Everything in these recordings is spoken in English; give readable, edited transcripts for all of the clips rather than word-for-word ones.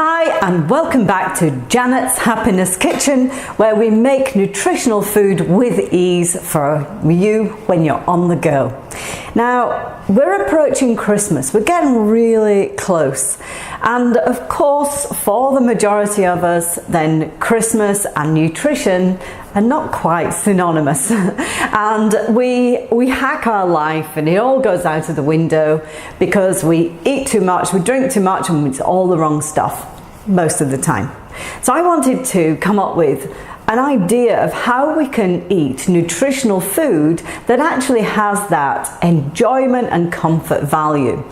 Hi and welcome back to Janet's Happiness Kitchen, where we make nutritional food with ease for you when you're on the go. Now, we're approaching Christmas. We're getting really close. And of course, for the majority of us, then Christmas and nutrition are not quite synonymous. And we hack our life and it all goes out of the window because we eat too much, we drink too much, and it's all the wrong stuff most of the time. So I wanted to come up with an idea of how we can eat nutritional food that actually has that enjoyment and comfort value.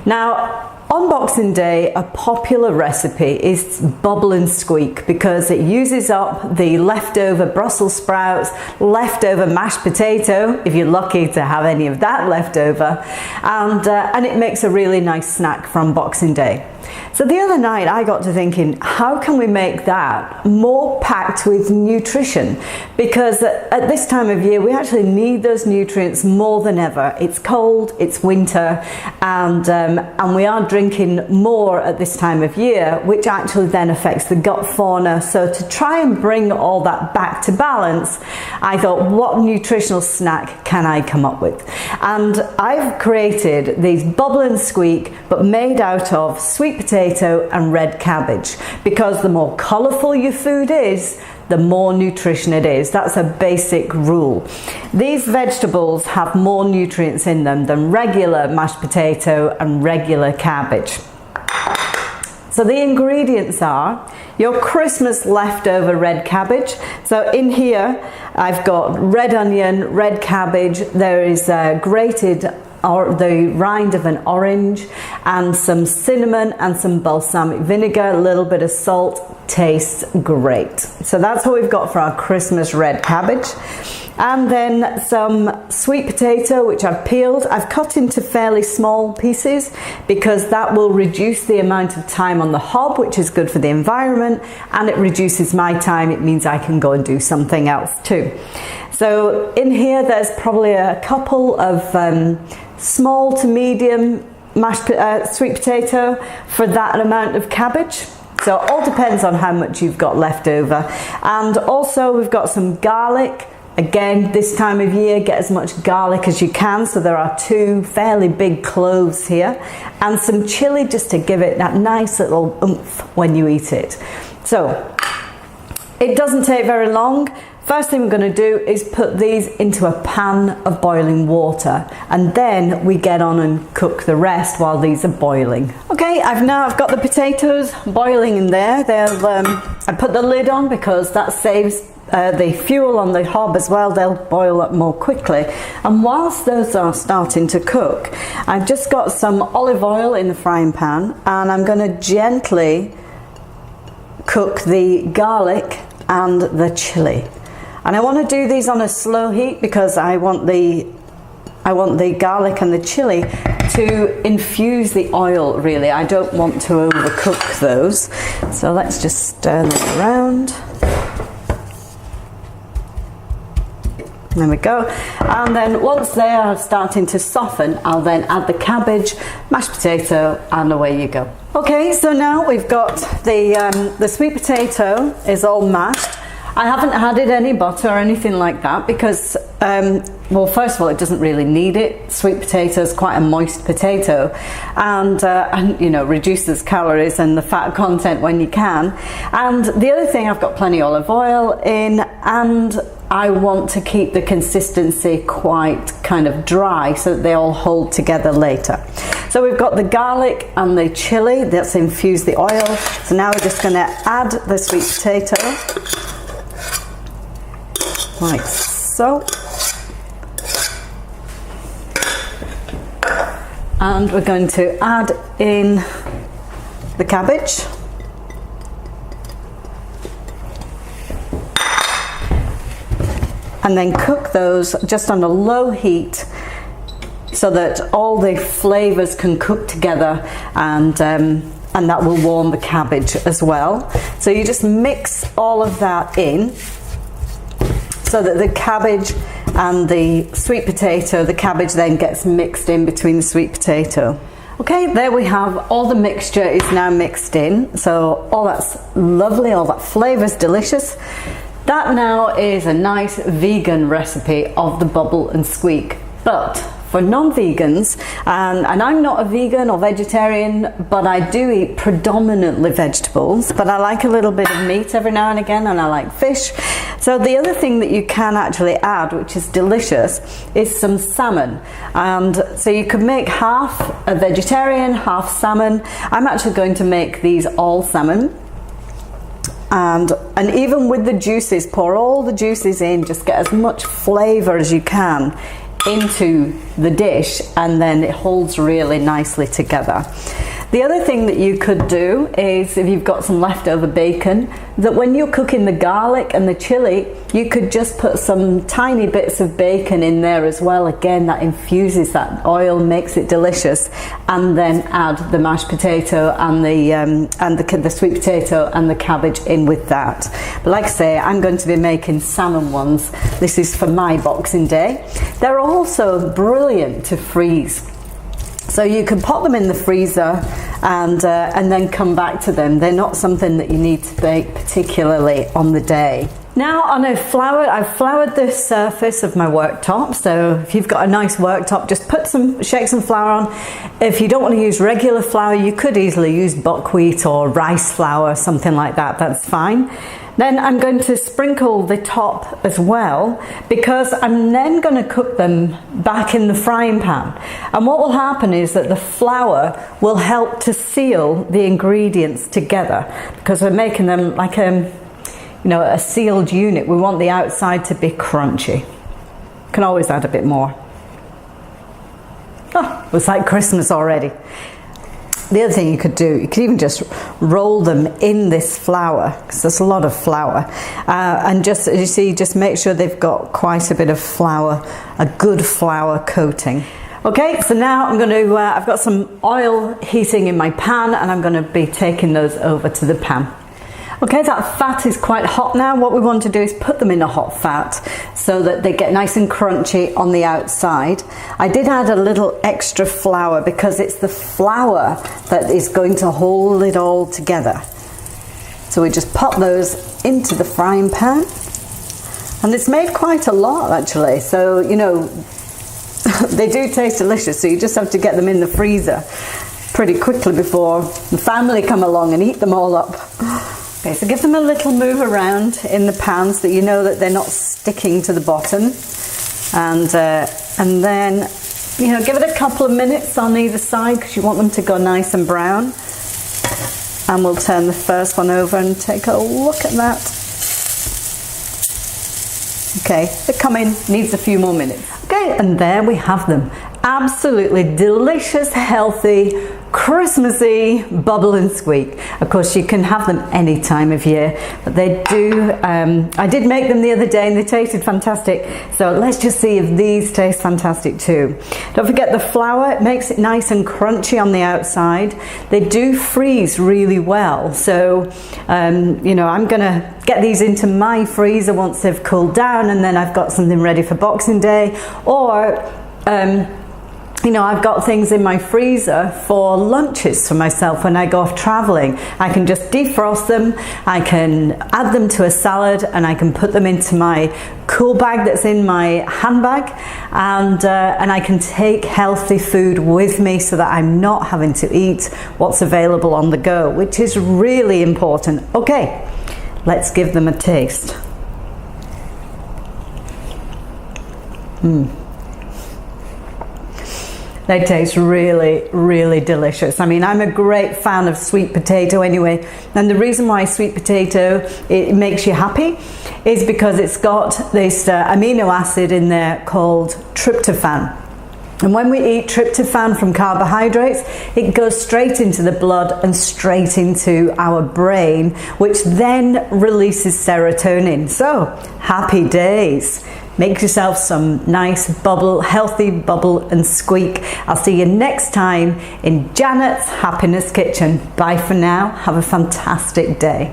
Now, on Boxing Day, a popular recipe is Bubble and Squeak because it uses up the leftover Brussels sprouts, leftover mashed potato, if you're lucky to have any of that left over, and it makes a really nice snack from Boxing Day. So the other night I got to thinking, how can we make that more packed with nutrition? Because at this time of year, we actually need those nutrients more than ever. It's cold, it's winter, and we are drinking more at this time of year, which actually then affects the gut fauna. So to try and bring all that back to balance, I thought, what nutritional snack can I come up with? And I've created these Bubble and Squeak, but made out of sweet potato and red cabbage, because the more colourful your food is, the more nutrition it is. That's a basic rule. These vegetables have more nutrients in them than regular mashed potato and regular cabbage. So the ingredients are your Christmas leftover red cabbage. So in here I've got red onion, red cabbage, there is grated or the rind of an orange, and some cinnamon and some balsamic vinegar, a little bit of salt. Tastes great. So that's what we've got for our Christmas red cabbage. And then some sweet potato, which I've peeled. I've cut into fairly small pieces because that will reduce the amount of time on the hob, which is good for the environment, and it reduces my time. It means I can go and do something else too. So in here there's probably a couple of small to medium mashed sweet potato for that amount of cabbage. So it all depends on how much you've got left over. And also we've got some garlic. Again, this time of year, get as much garlic as you can. So there are 2 fairly big cloves here, and some chili just to give it that nice little oomph when you eat it. So it doesn't take very long. First thing we're going to do is put these into a pan of boiling water, and then we get on and cook the rest while these are boiling. Okay, I've got the potatoes boiling in there. I put the lid on because that saves the fuel on the hob as well. They'll boil up more quickly. And whilst those are starting to cook, I've just got some olive oil in the frying pan, and I'm going to gently cook the garlic and the chili. And I want to do these on a slow heat because I want the garlic and the chili to infuse the oil, really. I don't want to overcook those. So let's just stir them around. There we go. And then once they are starting to soften, I'll then add the cabbage, mashed potato, and away you go. Okay, so now we've got the sweet potato is all mashed. I haven't added any butter or anything like that because, well, first of all, it doesn't really need it. Sweet potato is quite a moist potato, and you know, reduces calories and the fat content when you can. And the other thing, I've got plenty olive oil in, and I want to keep the consistency quite kind of dry so that they all hold together later. So we've got the garlic and the chili that's infused the oil. So now we're just going to add the sweet potato. Like so. And we're going to add in the cabbage. And then cook those just on a low heat so that all the flavours can cook together, and that will warm the cabbage as well. So you just mix all of that in, so that the cabbage and the sweet potato, the cabbage then gets mixed in between the sweet potato. Okay, there we have all the mixture is now mixed in. So all that's lovely, all that flavour is delicious. That now is a nice vegan recipe of the bubble and squeak. But for non-vegans, and I'm not a vegan or vegetarian, but I do eat predominantly vegetables, but I like a little bit of meat every now and again, and I like fish. So the other thing that you can actually add, which is delicious, is some salmon. And so you could make half a vegetarian, half salmon. I'm actually going to make these all salmon. And even with the juices, pour all the juices in, just get as much flavour as you can into the dish, and then it holds really nicely together. The other thing that you could do is, if you've got some leftover bacon, that when you're cooking the garlic and the chili, you could just put some tiny bits of bacon in there as well. Again, that infuses that oil, makes it delicious, and then add the mashed potato and the sweet potato and the cabbage in with that. But like I say, I'm going to be making salmon ones. This is for my Boxing Day. They're also brilliant to freeze. So you can pop them in the freezer and then come back to them. They're not something that you need to bake particularly on the day. Now on a flour, I've floured the surface of my worktop. So if you've got a nice worktop, just shake some flour on. If you don't want to use regular flour, you could easily use buckwheat or rice flour, something like that. That's fine. Then I'm going to sprinkle the top as well, because I'm then going to cook them back in the frying pan. And what will happen is that the flour will help to seal the ingredients together, because we're making them like a sealed unit. We want the outside to be crunchy. Can always add a bit more. Oh, it's like Christmas already. The other thing you could do, you could even just roll them in this flour, because there's a lot of flour, and just, as you see, just make sure they've got quite a bit of flour, a good flour coating. Okay, so now I'm going to, I've got some oil heating in my pan, and I'm going to be taking those over to the pan. Okay, that fat is quite hot now. What we want to do is put them in a hot fat so that they get nice and crunchy on the outside. I did add a little extra flour because it's the flour that is going to hold it all together. So we just pop those into the frying pan. And it's made quite a lot actually. So, they do taste delicious. So you just have to get them in the freezer pretty quickly before the family come along and eat them all up. Okay, so give them a little move around in the pan so that you know that they're not sticking to the bottom. And then, give it a couple of minutes on either side, because you want them to go nice and brown. And we'll turn the first one over and take a look at that. Okay, they're coming, needs a few more minutes. Okay, and there we have them. Absolutely delicious, healthy, Christmassy bubble and squeak. Of course, you can have them any time of year, but they do. I did make them the other day and they tasted fantastic. So let's just see if these taste fantastic too. Don't forget the flour, it makes it nice and crunchy on the outside. They do freeze really well. So, I'm gonna get these into my freezer once they've cooled down, and then I've got something ready for Boxing Day, or I've got things in my freezer for lunches for myself when I go off traveling. I can just defrost them, I can add them to a salad, and I can put them into my cool bag that's in my handbag, and I can take healthy food with me so that I'm not having to eat what's available on the go, which is really important. Okay, let's give them a taste. They taste really, really delicious. I mean, I'm a great fan of sweet potato anyway. And the reason why sweet potato, it makes you happy, is because it's got this amino acid in there called tryptophan. And when we eat tryptophan from carbohydrates, it goes straight into the blood and straight into our brain, which then releases serotonin. So, happy days. Make yourself some nice healthy bubble and squeak. I'll see you next time in Janet's Happiness Kitchen. Bye for now. Have a fantastic day.